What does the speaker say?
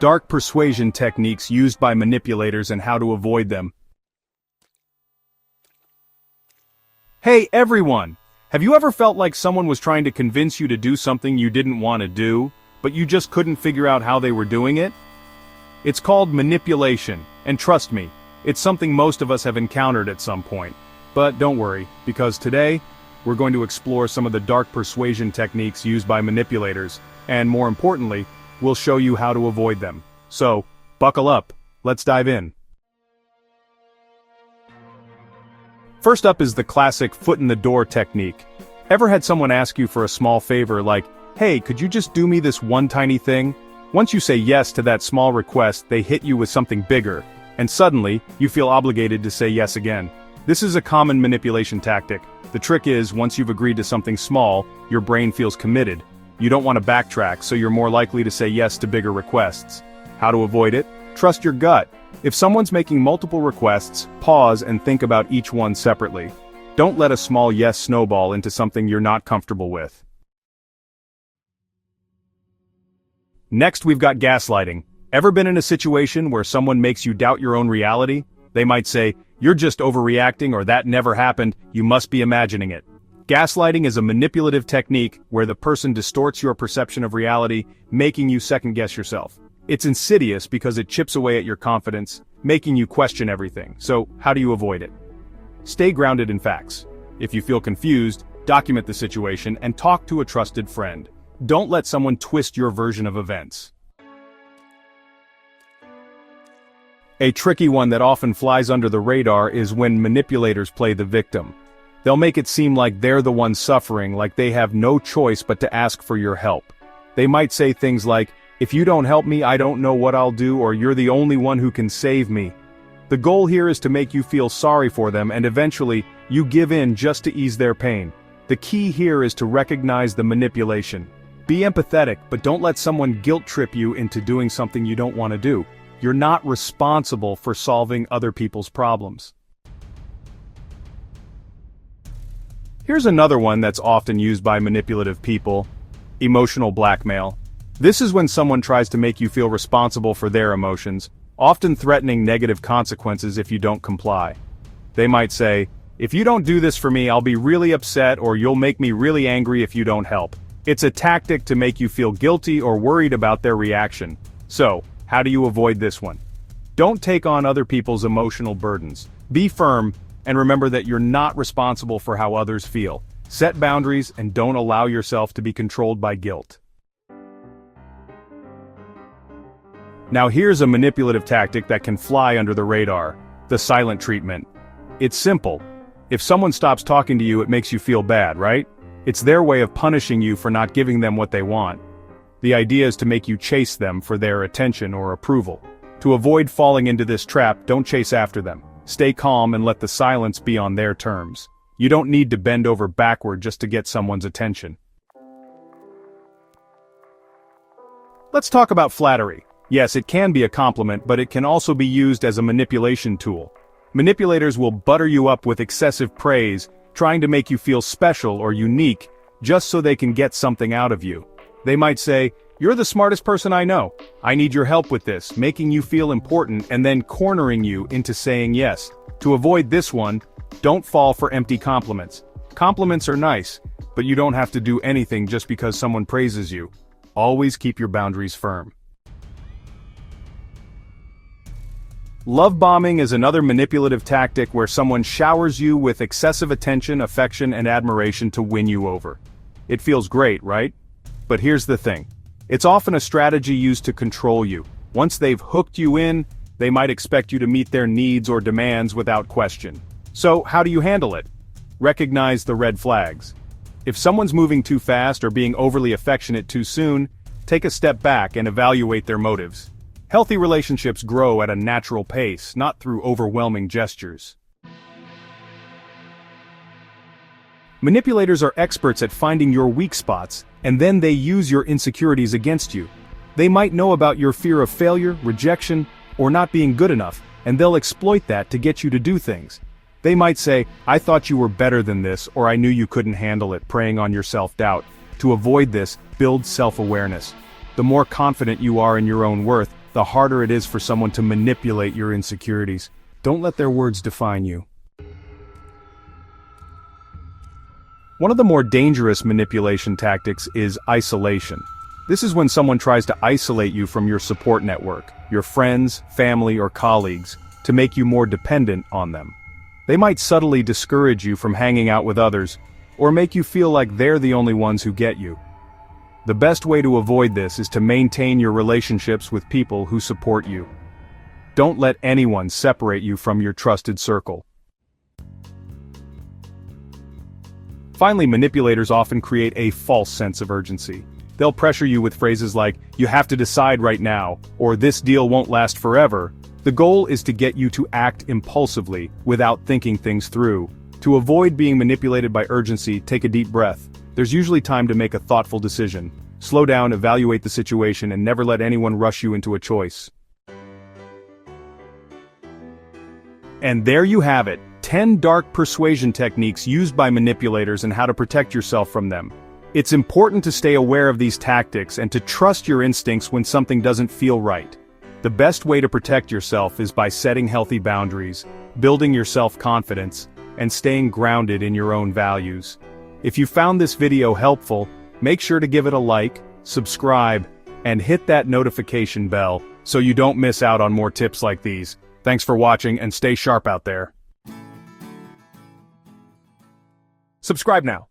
Dark persuasion techniques used by manipulators and how to avoid them. Hey everyone! Have you ever felt like someone was trying to convince you to do something you didn't want to do, but you just couldn't figure out how they were doing it? It's called manipulation, and trust me, it's something most of us have encountered at some point. But don't worry, because today, we're going to explore some of the dark persuasion techniques used by manipulators, and more importantly, we'll show you how to avoid them. So, buckle up, let's dive in. First up is the classic foot-in-the-door technique. Ever had someone ask you for a small favor like, "Hey, could you just do me this one tiny thing?" Once you say yes to that small request, they hit you with something bigger, and suddenly, you feel obligated to say yes again. This is a common manipulation tactic. The trick is, once you've agreed to something small, your brain feels committed. You don't want to backtrack, so you're more likely to say yes to bigger requests. How to avoid it? Trust your gut. If someone's making multiple requests, pause and think about each one separately. Don't let a small yes snowball into something you're not comfortable with. Next, we've got gaslighting. Ever been in a situation where someone makes you doubt your own reality? They might say, "You're just overreacting," or "That never happened, you must be imagining it." Gaslighting is a manipulative technique where the person distorts your perception of reality, making you second-guess yourself. It's insidious because it chips away at your confidence, making you question everything. So, how do you avoid it? Stay grounded in facts. If you feel confused, document the situation and talk to a trusted friend. Don't let someone twist your version of events. A tricky one that often flies under the radar is when manipulators play the victim. They'll make it seem like they're the one suffering, like they have no choice but to ask for your help. They might say things like, "If you don't help me, I don't know what I'll do," or "You're the only one who can save me." The goal here is to make you feel sorry for them, and eventually, you give in just to ease their pain. The key here is to recognize the manipulation. Be empathetic, but don't let someone guilt trip you into doing something you don't want to do. You're not responsible for solving other people's problems. Here's another one that's often used by manipulative people: emotional blackmail. This is when someone tries to make you feel responsible for their emotions, often threatening negative consequences if you don't comply. They might say, "If you don't do this for me, I'll be really upset," or "You'll make me really angry if you don't help." It's a tactic to make you feel guilty or worried about their reaction. So, how do you avoid this one? Don't take on other people's emotional burdens. Be firm, and remember that you're not responsible for how others feel. Set boundaries and don't allow yourself to be controlled by guilt. Now here's a manipulative tactic that can fly under the radar: the silent treatment. It's simple. If someone stops talking to you, it makes you feel bad, right? It's their way of punishing you for not giving them what they want. The idea is to make you chase them for their attention or approval. To avoid falling into this trap, don't chase after them. Stay calm and let the silence be on their terms. You don't need to bend over backward just to get someone's attention. Let's talk about flattery. Yes, it can be a compliment, but it can also be used as a manipulation tool. Manipulators will butter you up with excessive praise, trying to make you feel special or unique, just so they can get something out of you. They might say, "You're the smartest person I know. I need your help with this," making you feel important and then cornering you into saying yes. To avoid this one, don't fall for empty compliments. Compliments are nice, but you don't have to do anything just because someone praises you. Always keep your boundaries firm. Love bombing is another manipulative tactic where someone showers you with excessive attention, affection, and admiration to win you over. It feels great, right? But here's the thing. It's often a strategy used to control you. Once they've hooked you in, they might expect you to meet their needs or demands without question. So, how do you handle it? Recognize the red flags. If someone's moving too fast or being overly affectionate too soon, take a step back and evaluate their motives. Healthy relationships grow at a natural pace, not through overwhelming gestures. Manipulators are experts at finding your weak spots, and then they use your insecurities against you. They might know about your fear of failure, rejection, or not being good enough, and they'll exploit that to get you to do things. They might say, "I thought you were better than this," or "I knew you couldn't handle it," preying on your self-doubt. To avoid this, build self-awareness. The more confident you are in your own worth, the harder it is for someone to manipulate your insecurities. Don't let their words define you. One of the more dangerous manipulation tactics is isolation. This is when someone tries to isolate you from your support network, your friends, family, or colleagues, to make you more dependent on them. They might subtly discourage you from hanging out with others, or make you feel like they're the only ones who get you. The best way to avoid this is to maintain your relationships with people who support you. Don't let anyone separate you from your trusted circle. Finally, manipulators often create a false sense of urgency. They'll pressure you with phrases like, "You have to decide right now," or "This deal won't last forever." The goal is to get you to act impulsively, without thinking things through. To avoid being manipulated by urgency, take a deep breath. There's usually time to make a thoughtful decision. Slow down, evaluate the situation, and never let anyone rush you into a choice. And there you have it, 10 dark persuasion techniques used by manipulators and how to protect yourself from them. It's important to stay aware of these tactics and to trust your instincts when something doesn't feel right. The best way to protect yourself is by setting healthy boundaries, building your self-confidence, and staying grounded in your own values. If you found this video helpful, make sure to give it a like, subscribe, and hit that notification bell so you don't miss out on more tips like these. Thanks for watching and stay sharp out there. Subscribe now.